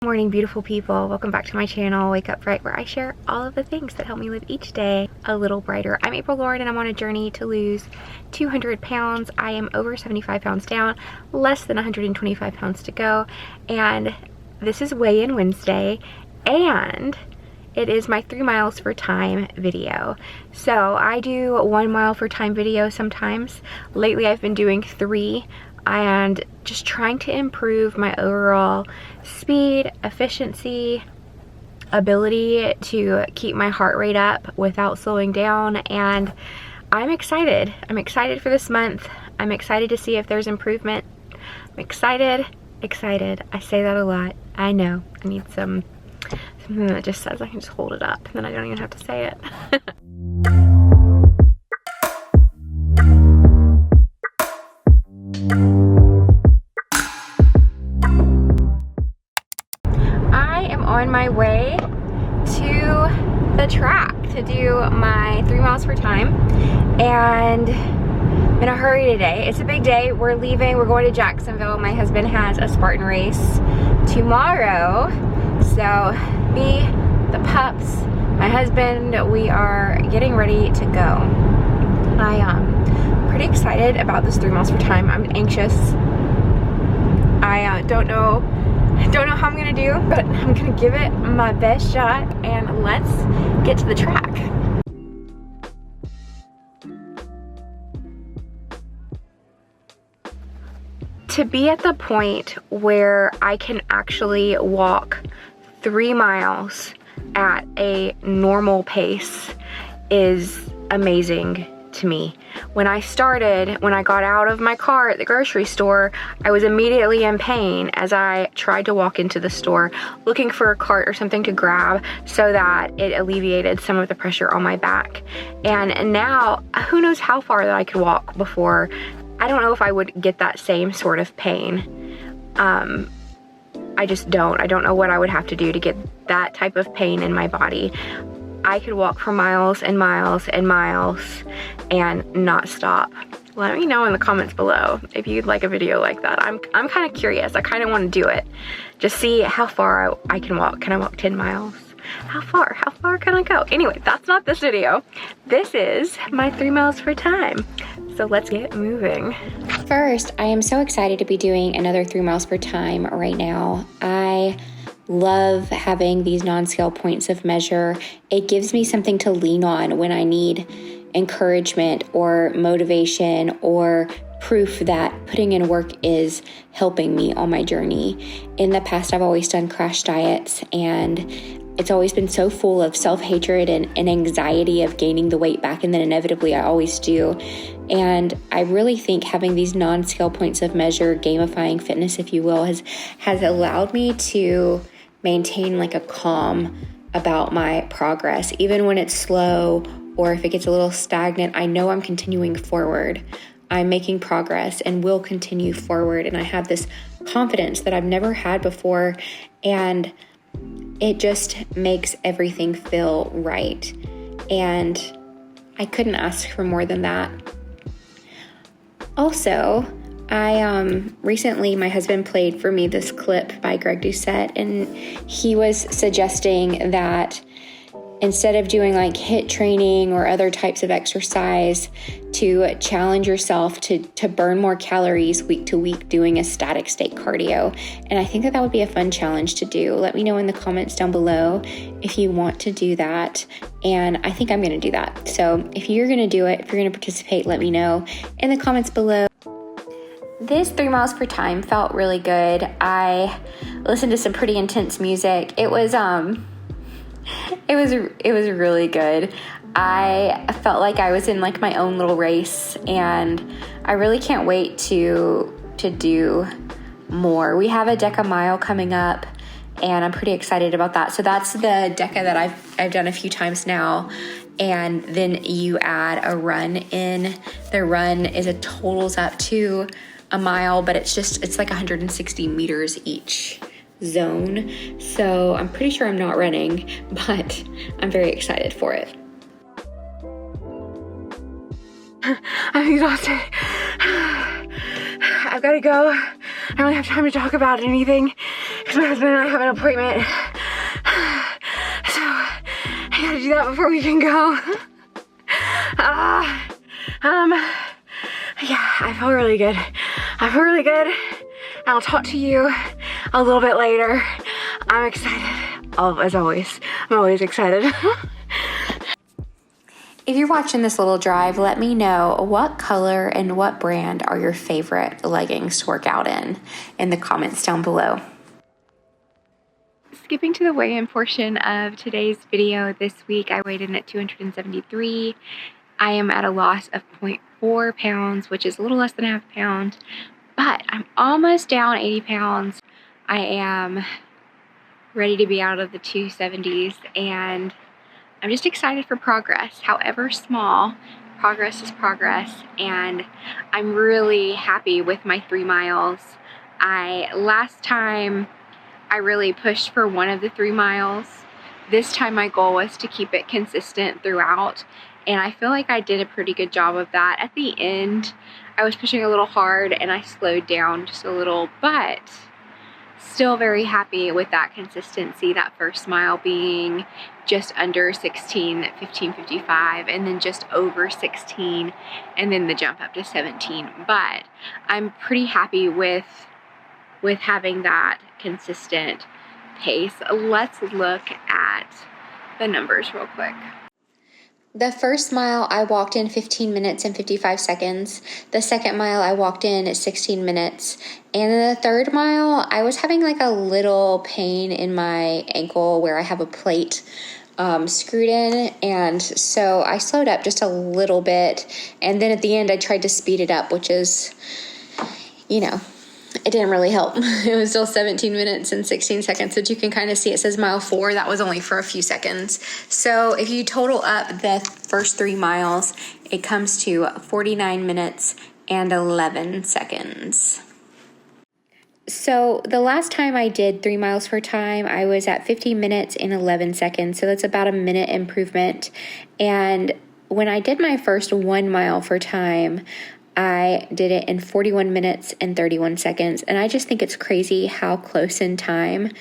Morning, beautiful people. Welcome back to my channel, Wake Up Bright, where I share all of the things that help me live each day a little brighter. I'm April Lauren and I'm on a journey to lose 200 pounds. I am over 75 pounds down, less than 125 pounds to go. And this is weigh-in Wednesday and it is my 3 miles for time video. So I do 1 mile for time video sometimes. Lately I've been doing 3 and just trying to improve my overall speed, efficiency, ability to keep my heart rate up without slowing down. And I'm excited. I'm excited for this month. I'm excited to see if there's improvement. I'm excited. I say that a lot. I know. I need something that just says I can just hold it up and then I don't even have to say it. On my way to the track to do my 3 miles for time, and I'm in a hurry today. It's a big day. We're leaving. We're going to Jacksonville. My husband has a Spartan race tomorrow, so me, the pups, my husband, we are getting ready to go. I am pretty excited about this 3 miles for time. I'm anxious. I don't know how I'm gonna do, but I'm gonna give it my best shot, and let's get to the track. To be at the point where I can actually walk 3 miles at a normal pace is amazing to me. When I got out of my car at the grocery store, I was immediately in pain as I tried to walk into the store looking for a cart or something to grab so that it alleviated some of the pressure on my back. And now, who knows how far that I could walk before. I don't know if I would get that same sort of pain. I just don't. I don't know what I would have to do to get that type of pain in my body. I could walk for miles and miles and miles and not stop. Let me know in the comments below if you'd like a video like that. I'm kind of curious. I kind of want to do it. Just see how far I can walk. Can I walk 10 miles? How far can I go? Anyway, that's not this video. This is my 3 miles for time. So let's get moving. First, I am so excited to be doing another 3 miles per time right now. I love having these non-scale points of measure. It gives me something to lean on when I need encouragement or motivation or proof that putting in work is helping me on my journey. In the past, I've always done crash diets, and it's always been so full of self-hatred and anxiety of gaining the weight back, and then inevitably I always do. And I really think having these non-scale points of measure, gamifying fitness, if you will, has allowed me to maintain like a calm about my progress. Even when it's slow or if it gets a little stagnant, I know I'm continuing forward. I'm making progress and will continue forward. And I have this confidence that I've never had before. And it just makes everything feel right. And I couldn't ask for more than that. Also, recently my husband played for me this clip by Greg Doucette, and he was suggesting that instead of doing like HIIT training or other types of exercise, to challenge yourself to burn more calories week to week doing a static state cardio. And I think that would be a fun challenge to do. Let me know in the comments down below if you want to do that. And I think I'm going to do that. So if you're going to do it, if you're going to participate, let me know in the comments below. This 3 miles per time felt really good. I listened to some pretty intense music. It was really good. I felt like I was in like my own little race, and I really can't wait to do more. We have a Deca mile coming up, and I'm pretty excited about that. So that's the Deca that I've done a few times now. And then you add a run in. The run totals up to a mile, but it's like 160 meters each zone. So I'm pretty sure I'm not running, but I'm very excited for it. I'm exhausted. I've got to go. I don't have time to talk about anything because my husband and I have an appointment. So I gotta do that before we can go. Yeah, I feel really good. I feel really good. And I'll talk to you a little bit later. I'm excited. As always, I'm always excited. If you're watching this little drive, let me know what color and what brand are your favorite leggings to work out in the comments down below. Skipping to the weigh-in portion of today's video, this week I weighed in at 273. I am at a loss of 0.4 pounds, which is a little less than a half pound, but I'm almost down 80 pounds. I am ready to be out of the 270s, and I'm just excited for progress. However small, progress is progress, and I'm really happy with my 3 miles. Last time I really pushed for one of the 3 miles. This time my goal was to keep it consistent throughout, and I feel like I did a pretty good job of that. At the end, I was pushing a little hard and I slowed down just a little, but still very happy with that consistency. That first mile being just under 16 at 15:55, and then just over 16, and then the jump up to 17. But I'm pretty happy with having that consistent pace. Let's look at the numbers real quick. The first mile I walked in 15 minutes and 55 seconds. The second mile I walked in at 16 minutes. And then the third mile I was having like a little pain in my ankle where I have a plate screwed in, and so I slowed up just a little bit, and then at the end I tried to speed it up, which is, it didn't really help. It was still 17 minutes and 16 seconds, which you can kind of see. It says mile 4. That was only for a few seconds. So if you total up the first 3 miles, it comes to 49 minutes and 11 seconds. So the last time I did 3 miles per time, I was at 50 minutes and 11 seconds. So that's about a minute improvement. And when I did my first 1 mile for time, I did it in 41 minutes and 31 seconds. And I just think it's crazy how close in time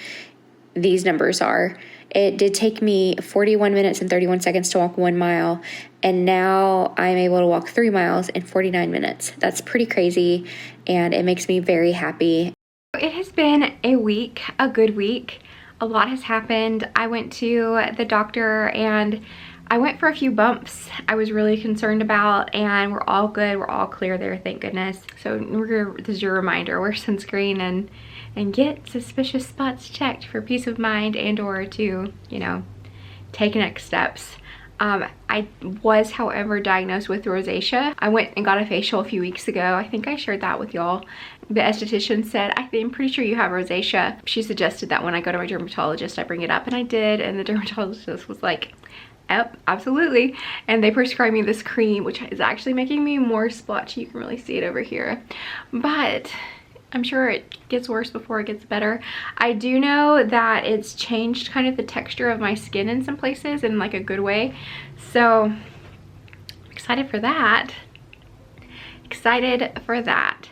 these numbers are. It did take me 41 minutes and 31 seconds to walk 1 mile. And now I'm able to walk 3 miles in 49 minutes. That's pretty crazy. And it makes me very happy. It has been a week, a good week. A lot has happened. I went to the doctor and I went for a few bumps I was really concerned about, and we're all good. We're all clear there, thank goodness. So this is your reminder, wear sunscreen and get suspicious spots checked for peace of mind and or to, take next steps. I was, however, diagnosed with rosacea. I went and got a facial a few weeks ago. I think I shared that with y'all. The esthetician said, I'm pretty sure you have rosacea. She suggested that when I go to my dermatologist, I bring it up, and I did, and the dermatologist was like, yep, absolutely. And they prescribed me this cream, which is actually making me more splotchy. You can really see it over here. But I'm sure it gets worse before it gets better. I do know that it's changed kind of the texture of my skin in some places in like a good way. So I'm excited for that. Excited for that.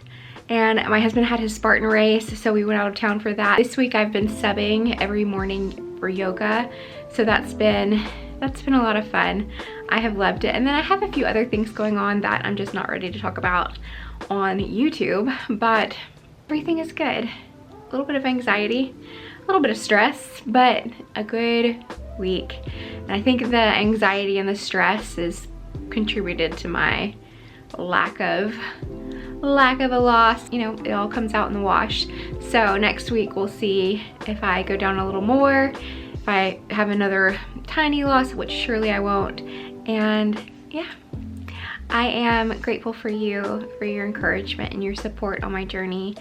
And my husband had his Spartan race, so we went out of town for that. This week I've been subbing every morning for yoga. So that's been a lot of fun. I have loved it. And then I have a few other things going on that I'm just not ready to talk about on YouTube, but everything is good. A little bit of anxiety, a little bit of stress, but a good week. And I think the anxiety and the stress is contributed to my lack of a loss. It all comes out in the wash. So next week we'll see if I go down a little more, if I have another tiny loss, which surely I won't. And yeah, I am grateful for you, for your encouragement and your support on my journey.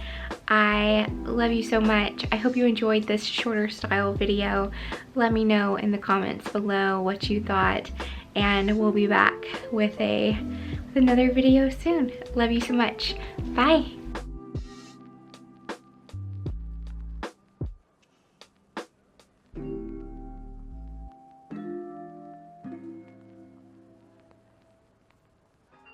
I love you so much. I hope you enjoyed this shorter style video. Let me know in the comments below what you thought, and we'll be back with another video soon. Love you so much. Bye.